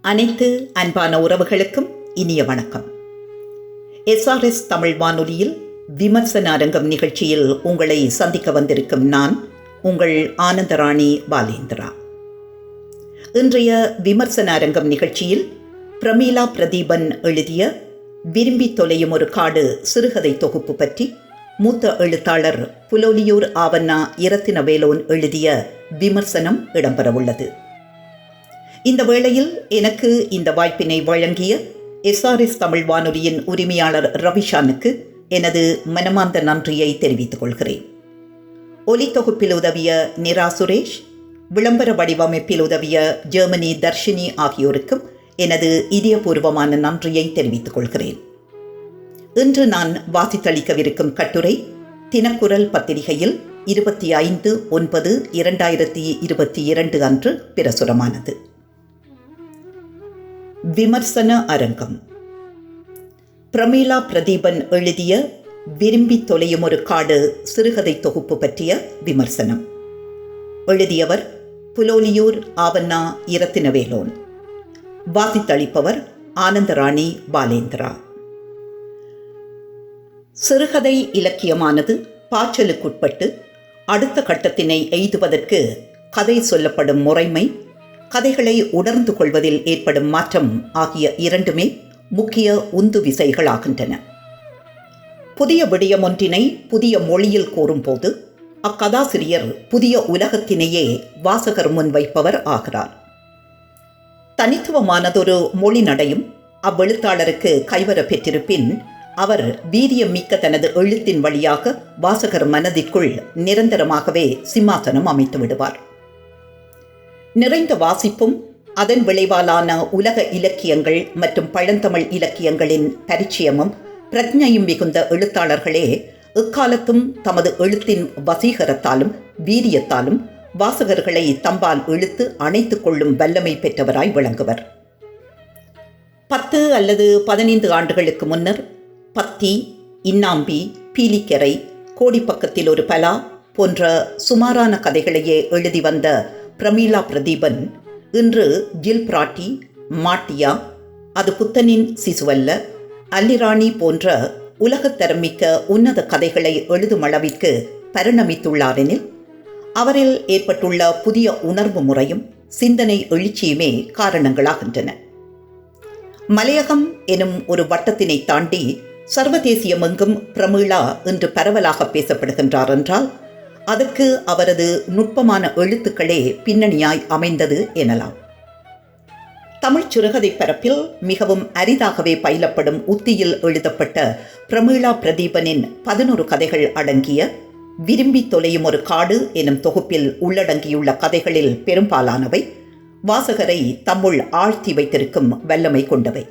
அனைத்து அன்பான உறவுகளுக்கும் இனிய வணக்கம். எஸ்ஆர்எஸ் தமிழ் வானொலியில் விமர்சன அரங்கம் நிகழ்ச்சியில் உங்களை சந்திக்க வந்திருக்கும் நான் உங்கள் ஆனந்தராணி பாலேந்திரா. இன்றைய விமர்சன அரங்கம் நிகழ்ச்சியில் பிரமீளா பிரதீபன் எழுதிய விரும்பி தொலையும் ஒரு காடு சிறுகதை தொகுப்பு பற்றி மூத்த எழுத்தாளர் புலோலியூர் ஆவண்ணா இரத்தினவேலோன் எழுதிய விமர்சனம் இடம்பெறவுள்ளது. இந்த வேளையில் எனக்கு இந்த வாய்ப்பினை வழங்கிய எஸ்ஆர்எஸ் தமிழ் வானொலியின் உரிமையாளர் ரவிஷானுக்கு எனது மனமார்ந்த நன்றியை தெரிவித்துக் கொள்கிறேன். ஒலித்தொகுப்பில் உதவிய நிரா சுரேஷ், விளம்பர வடிவமைப்பில் உதவிய ஜெர்மனி தர்ஷினி ஆகியோருக்கும் எனது இதயபூர்வமான நன்றியை தெரிவித்துக் கொள்கிறேன். இன்று நான் வாசித்தளிக்கவிருக்கும் கட்டுரை தினக்குரல் பத்திரிகையில் 25/9/2022 அன்று பிரசுரமானது. விமர்சன அரங்கம். பிரமீளா பிரதீபன் எழுதிய விரும்பி தொலையும் ஒரு காடு சிறுகதை தொகுப்பு பற்றிய விமர்சனம். எழுதியவர் புலோலியூர் ஆவண்ணா இரத்தினவேலோன். வாசித்தளிப்பவர் ஆனந்தராணி பாலேந்திரா. சிறுகதை இலக்கியமானது பாய்ச்சலுக்குட்பட்டு அடுத்த கட்டத்தினை எய்துவதற்கு கதை சொல்லப்படும் முறைமை, கதைகளை உணர்ந்து கொள்வதில் ஏற்படும் மாற்றம் ஆகிய இரண்டுமே முக்கிய உந்து விசைகளாகின்றன. புதிய விடயம் ஒன்றினை புதிய மொழியில் கூறும்போது அக்கதாசிரியர் புதிய உலகத்தினையே வாசகர் முன் வைப்பவர் ஆகிறார். தனித்துவமானதொரு மொழி நடையும் அவ்வெழுத்தாளருக்கு கைவர பெற்றிருப்பின் அவர் வீரியம் மிக்க தனது எழுத்தின் வழியாக வாசகர் மனதிற்குள் நிரந்தரமாகவே சிம்மாசனம் அமைத்து விடுவார். நிறைந்த வாசிப்பும் அதன் விளைவாலான உலக இலக்கியங்கள் மற்றும் பழந்தமிழ் இலக்கியங்களின் பரிச்சயமும் பிரஜையும் மிகுந்த எழுத்தாளர்களே எக்காலத்தும் தமது எழுத்தின் வசீகரத்தாலும் வீரியத்தாலும் வாசகர்களை தம்பால் இழுத்து அணைத்துக் கொள்ளும் வல்லமை பெற்றவராய் விளங்குவர். 10 அல்லது 15 ஆண்டுகளுக்கு முன்னர் பத்தி, இன்னாம்பி, பீலிக்கரை, கோடிப்பக்கத்தில் ஒரு பலா போன்ற சுமாரான கதைகளையே எழுதி வந்த பிரமீளா பிரதீபன் இன்று ஜில் பிராட்டி, மாட்டியா, அது புத்தனின் சிசுவல்ல, அல்லிராணி போன்ற உலகத்தரமிக்க உன்னத கதைகளை எழுதும் அளவிற்கு பரிணமித்துள்ளாரெனில் அவரில் ஏற்பட்டுள்ள புதிய உணர்வு முறையும் சிந்தனை எழுச்சியுமே காரணங்களாகின்றன. மலையகம் எனும் ஒரு வட்டத்தினை தாண்டி சர்வதேசியமெங்கும் பிரமீளா இன்று பரவலாக பேசப்படுகின்றார் என்றால் அதற்கு அவரது நுட்பமான எழுத்துக்களே பின்னணியாய் அமைந்தது எனலாம். தமிழ்ச் சிறுகதை பரப்பில் மிகவும் அரிதாகவே பயிலப்படும் உத்தியில் எழுதப்பட்ட பிரமீளா பிரதீபனின் 11 கதைகள் அடங்கிய விரும்பி தொலையும் ஒரு காடு எனும் தொகுப்பில் உள்ளடங்கியுள்ள கதைகளில் பெரும்பாலானவை வாசகரை தம்முள் ஆழ்த்தி வைத்திருக்கும் வல்லமை கொண்டவை.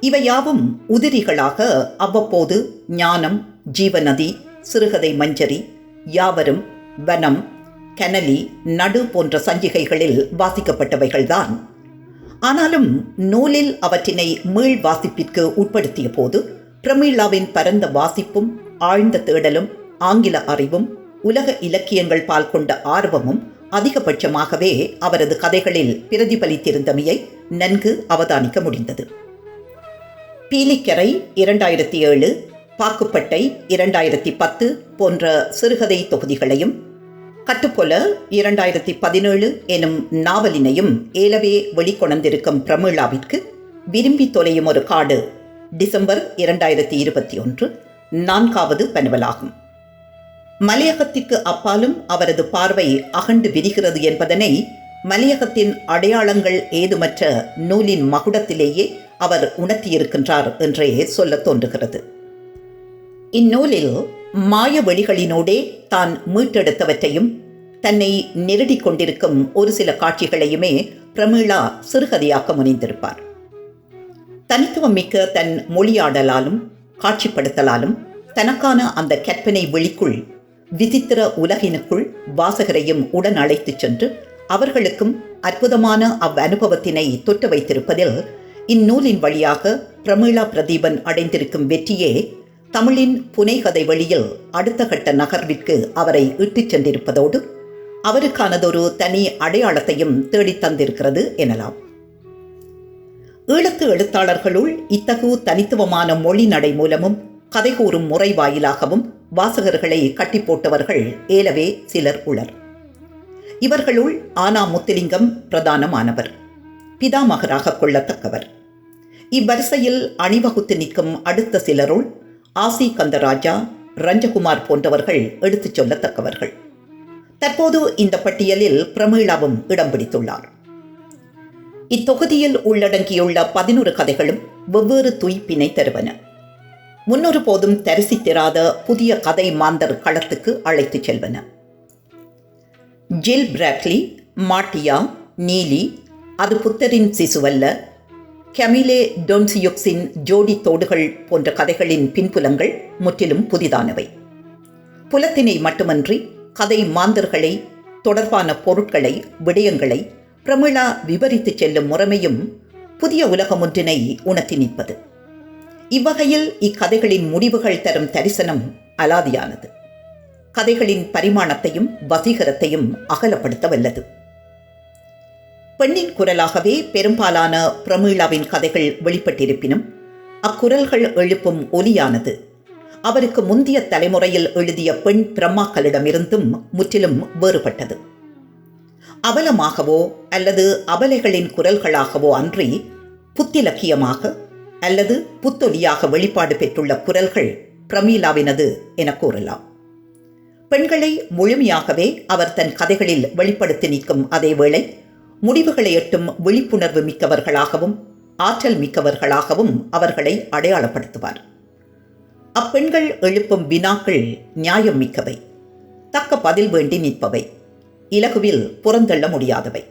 இவையாவும் உதிரிகளாக அவ்வப்போது ஞானம், ஜீவநதி, சிறுகதை மஞ்சரி, யாவரும், வனம், கனலி, நடு போன்ற சஞ்சிகைகளில் வாசிக்கப்பட்டவைகள்தான். ஆனாலும் நூலில் அவற்றினை மீள் வாசிப்பிற்கு உட்படுத்திய போது பிரமீளாவின் பரந்த வாசிப்பும் ஆழ்ந்த தேடலும் ஆங்கில அறிவும் உலக இலக்கியங்கள் பால் கொண்ட ஆர்வமும் அதிகபட்சமாகவே அவரது கதைகளில் பிரதிபலித்திருந்தமையை நன்கு அவதானிக்க முடிந்தது. பீலிக்கரை 2007, பாக்குப்பட்டை 2010 போன்ற சிறுகதை தொகுதிகளையும் கட்டுப்பொல 2017 எனும் நாவலினையும் ஏலவே வெளிக்கொணர்ந்திருக்கும் பிரமீளாவிற்கு விரும்பி தொலையும் ஒரு காடு டிசம்பர் 2021 4வது பனவலாகும். மலையகத்திற்கு அப்பாலும் அவரது பார்வை அகண்டு விரிகிறது என்பதனை மலையகத்தின் அடையாளங்கள் ஏதுமற்ற நூலின் மகுடத்திலேயே அவர் உணர்த்தியிருக்கின்றார் என்றே சொல்ல தோன்றுகிறது. இந்நூலில் மாய வெளிகளினோடே தான் மீட்டெடுத்தவற்றையும் தன்னை நெருடி கொண்டிருக்கும் ஒரு சில காட்சிகளையுமே பிரமீளா சிறுகதையாக்க முனைந்திருப்பார். தனித்துவம் மிக்க தன் மொழியாடலாலும் காட்சிப்படுத்தலாலும் தனக்கான அந்த கற்பனை வெளிக்குள் விசித்திர உலகினுக்குள் வாசகரையும் உடன் அழைத்துச் சென்று அவர்களுக்கும் அற்புதமான அவ்வனுபவத்தினை தொட்டு வைத்திருப்பதில் இந்நூலின் வழியாக பிரமீளா பிரதீபன் அடைந்திருக்கும் வெற்றியே தமிழின் புனைகதை வழியில் அடுத்த கட்ட நகர்விற்கு அவரை இட்டுச் சென்றிருப்பதோடு அவருக்கானதொரு தனி அடையாளத்தையும் தேடித் தந்திருக்கிறது எனலாம். ஈழத்து எழுத்தாளர்களுள் இத்தகு தனித்துவமான மொழி நடை மூலமும் கதை கூறும் முறை வாயிலாகவும் வாசகர்களை கட்டி போட்டவர்கள் ஏலவே சிலர் உளர். இவர்களுள் ஆனா முத்துலிங்கம் பிரதானமானவர், பிதாமகராக கொள்ளத்தக்கவர். இவ்வரிசையில் அணிவகுத்து நிற்கும் அடுத்த சிலருள் ஆசி கந்தராஜா, ரஞ்சகுமார் போன்றவர்கள் எடுத்துச் சொல்லத்தக்கவர்கள். தற்போது இந்த பட்டியலில் பிரமீளாவும் இடம் பிடித்துள்ளார். இத்தொகுதியில் உள்ளடங்கியுள்ள 11 கதைகளும் வெவ்வேறு துய்ப்பினை தருவன. முன்னொரு போதும் தரிசித்திராத புதிய கதை மாந்தர் களத்துக்கு அழைத்துச் செல்வன. ஜில் பிராக்லி, மாட்டியா, நீலி, அது புத்தரின் சிசுவல்ல, கெமிலே டொன்சியுக்ஸின் ஜோடி தோடுகள் போன்ற கதைகளின் பின்புலங்கள் முற்றிலும் புதிதானவை. புலத்தினை மட்டுமன்றி கதை மாந்தர்களை, தொடர்பான பொருட்களை, விடயங்களை பிரமிளா விவரித்து செல்லும் முறைமையும் புதிய உலகம் ஒன்றினை உணர்த்தி நிற்பது. இவ்வகையில் இக்கதைகளின் முடிவுகள் தரும் தரிசனம் அலாதியானது. கதைகளின் பரிமாணத்தையும் வசீகரத்தையும் அகலப்படுத்த வல்லது. பெண்ணின் குரலாகவே பெரும்பாலான பிரமீளாவின் கதைகள் வெளிப்பட்டிருப்பினும் அக்குரல்கள் எழுப்பும் ஒலியானது அவருக்கு முந்தைய தலைமுறையில் எழுதிய பெண் பிரம்மாக்களிடமிருந்தும் முற்றிலும் வேறுபட்டது. அவலமாகவோ அல்லது அபலைகளின் குரல்களாகவோ அன்றி புத்திலக்கியமாக அல்லது புத்தொலியாக வெளிப்பாடு பெற்றுள்ள குரல்கள் பிரமீளாவினது என கூறலாம். பெண்களை முழுமையாகவே அவர் தன் கதைகளில் வெளிப்படுத்தி நிற்கும் அதேவேளை முடிவுகளை எட்டும் விழிப்புணர்வு மிக்கவர்களாகவும் ஆற்றல் மிக்கவர்களாகவும் அவர்களை அடையாளப்படுத்துவார். அப்பெண்கள் எழுப்பும் வினாக்கள் நியாயம் மிக்கவை, தக்க பதில் வேண்டி நிற்பவை, இலகுவில் புறந்தள்ள முடியாதவை.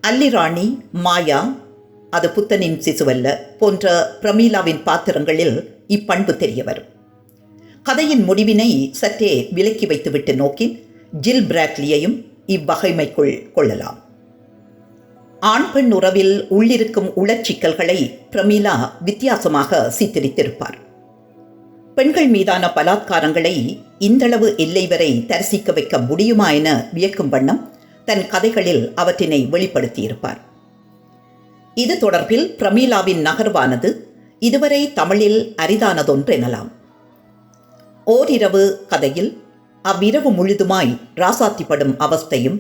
அல்லிராணி, மாயா, அது புத்தனின் சிசுவல்ல போன்ற பிரமீளாவின் பாத்திரங்களில் இப்பண்பு தெரிய வரும். கதையின் முடிவினை சற்றே விலக்கி வைத்துவிட்டு நோக்கின் ஜில் பிராக்லியையும் இவ்வகைமைக்குள் கொள்ளலாம். ஆண் பெண் உறவில் உள்ளிருக்கும் உளச்சிக்கல்களை பிரமீளா வித்தியாசமாக சித்தரித்திருப்பார். பெண்கள் மீதான பலாத்காரங்களை இந்தளவு எல்லை வரை தரிசிக்க வைக்க முடியுமா என வியக்கும் வண்ணம் தன் கதைகளில் அவற்றினை வெளிப்படுத்தியிருப்பார். இது தொடர்பில் பிரமீளாவின் நகர்வானது இதுவரை தமிழில் அரிதானதொன்றெனலாம். ஓரிரவு கதையில் அவ்விரவு முழுதுமாய் ராசாத்திப்படும் அவஸ்தையும்,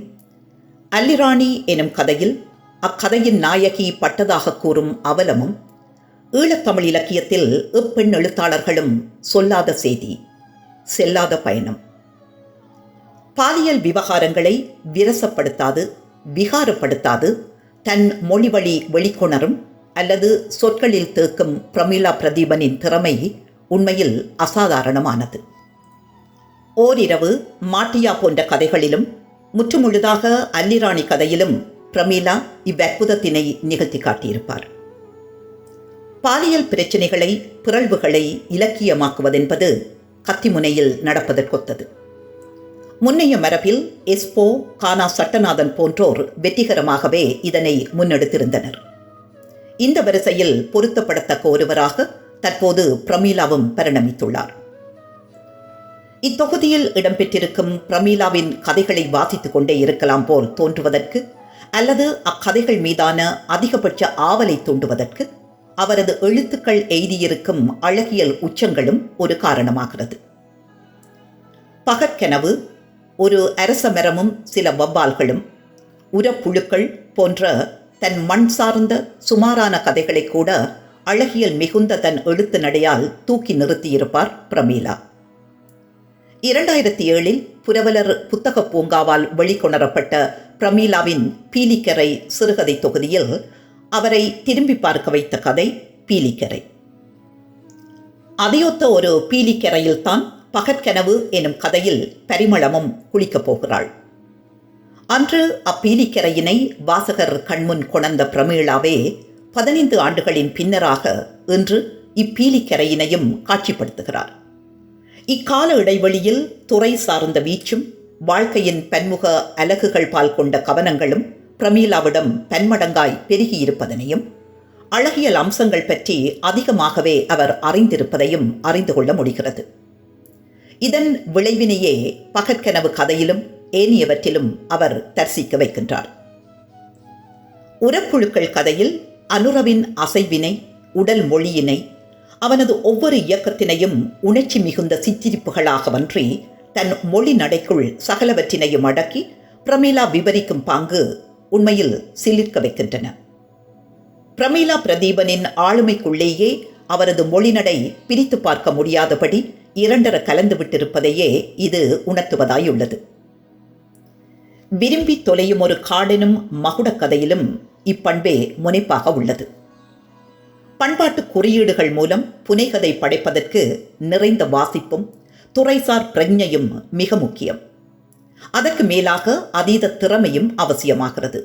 அல்லிராணி எனும் கதையில் அக்கதையின் நாயகி பட்டதாக கூறும் அவலமும் ஈழத்தமிழ் இலக்கியத்தில் எப்பெண் எழுத்தாளர்களும் சொல்லாத செய்தி, செல்லாத பயணம். பாலியல் விவகாரங்களை விரசப்படுத்தாது, விகாரப்படுத்தாது தன் மொழிவழி வெளிக்கொணரும் அல்லது சொற்களில் தேக்கும் பிரமீளா பிரதீபனின் திறமை உண்மையில் அசாதாரணமானது. ஓரிரவு, மாட்டியா போன்ற கதைகளிலும் முற்றுமுழுதாக அல்லிராணி கதையிலும் பிரமீளா இவ்வற்புதத்தினை நிகழ்த்தி காட்டியிருப்பார். பாலியல் பிரச்சினைகளை, பிறழ்வுகளை இலக்கியமாக்குவதென்பது கத்திமுனையில் நடப்பதற்கொத்தது. முன்னைய மரபில் எஸ்போ, கானா சட்டநாதன் போன்றோர் வெற்றிகரமாகவே இதனை முன்னெடுத்திருந்தனர். இந்த வரிசையில் பொருத்தப்படத்தக்க ஒருவராக தற்போது பிரமீளாவும் பரிணமித்துள்ளார். இத்தொகுதியில் இடம்பெற்றிருக்கும் பிரமீளாவின் கதைகளை வாசித்துக் கொண்டே இருக்கலாம் போல் தோன்றுவதற்கு அல்லது அக்கதைகள் மீதான அதிகபட்ச ஆவலை தூண்டுவதற்கு அவரது எழுத்துக்கள் எய்தியிருக்கும் அழகியல் உச்சங்களும் ஒரு காரணமாகிறது. பகற்கனவு, ஒரு அரச மரமும் சில வவ்வால்களும், உரப்புழுக்கள் போன்ற தன் மண் சார்ந்த சுமாரான கதைகளை கூட அழகியல் மிகுந்த தன் எழுத்து நடையால் தூக்கி நிறுத்தியிருப்பார் பிரமீளா. 2007 புரவலர் புத்தக பூங்காவால் வெளிக்கொணரப்பட்ட பிரமீளாவின் பீலிக்கரை சிறுகதை தொகுதியில் அவரை திரும்பி பார்க்க வைத்த கதை பீலிக்கரை. அதையொத்த ஒரு பீலிக்கரையில்தான் பகற்கனவு எனும் கதையில் பரிமளமும் குளிக்கப் போகிறாள். அன்று அப்பீலிக்கரையினை வாசகர் கண்முன் கொணர்ந்த பிரமீளாவே 15 ஆண்டுகளின் பின்னராக இன்று இப்பீலிக்கரையினையும் காட்சிப்படுத்துகிறார். இக்கால இடைவெளியில் துறை சார்ந்த வீச்சும் வாழ்க்கையின் பன்முக அலகுகள் பால் கொண்ட கவனங்களும் பிரமீளாவிடம் பன்மடங்காய் பெருகியிருப்பதனையும் அழகியல் அம்சங்கள் பற்றி அதிகமாகவே அவர் அறிந்திருப்பதையும் அறிந்து கொள்ள முடிகிறது. இதன் விளைவினையே பகற்கனவு கதையிலும் ஏனையவற்றிலும் அவர் தரிசிக்க வைக்கின்றார். உரப்புழுக்கள் கதையில் அனுரவின் அசைவினை, உடல் மொழியினை, அவனது ஒவ்வொரு இயக்கத்தினையும் உணர்ச்சி மிகுந்த சித்திரிப்புகளாகவன்றி தன் மொழி நடைக்குள் சகலவற்றினையும் அடக்கி பிரமீளா விவரிக்கும் பாங்கு உண்மையில் சிலிர்க்க வைக்கின்றன. பிரமீளா பிரதீபனின் ஆளுமைக்குள்ளேயே அவரது மொழிநடை பிரித்து பார்க்க முடியாதபடி இரண்டர கலந்துவிட்டிருப்பதையே இது உணர்த்துவதாயுள்ளது. விரும்பி தொலையும் ஒரு காடெனும் மகுடக் கதையிலும் இப்பண்பே முனைப்பாக உள்ளது. பண்பாட்டு குறியீடுகள் மூலம் புனைகதை படைப்பதற்கு நிறைந்த வாசிப்பும் துறைசார் பிரஜையும் மிக முக்கியம். அதற்கு மேலாக அதீத திறமையும் அவசியமாகிறது.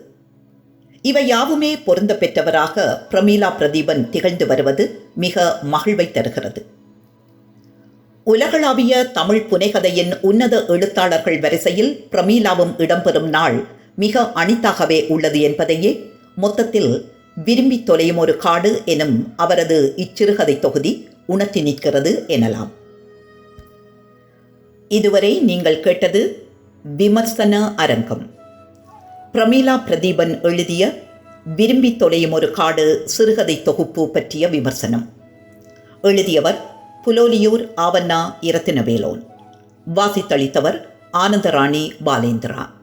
இவை யாவுமே பொருந்த பெற்றவராக பிரமீளா பிரதீபன் திகழ்ந்து வருவது மிக மகிழ்வை தருகிறது. உலகளாவிய தமிழ் புனைகதையின் உன்னத எழுத்தாளர்கள் வரிசையில் பிரமீளாவும் இடம்பெறும் நாள் மிக அனிதாகவே உள்ளது என்பதையே மொத்தத்தில் விரும்பி தொலையும் ஒரு காடு எனும் அவரது இச்சிறுகதை தொகுதி உணர்த்தி நிற்கிறது எனலாம். இதுவரை நீங்கள் கேட்டது விமர்சன அரங்கம். பிரமீளா பிரதீபன் எழுதிய விரும்பி தொலையும் ஒரு காடு சிறுகதை தொகுப்பு பற்றிய விமர்சனம். எழுதியவர் புலோலியூர் ஆவண்ணா இரத்தினவேலோன். வாசித்தளித்தவர் ஆனந்தராணி பாலேந்திரா.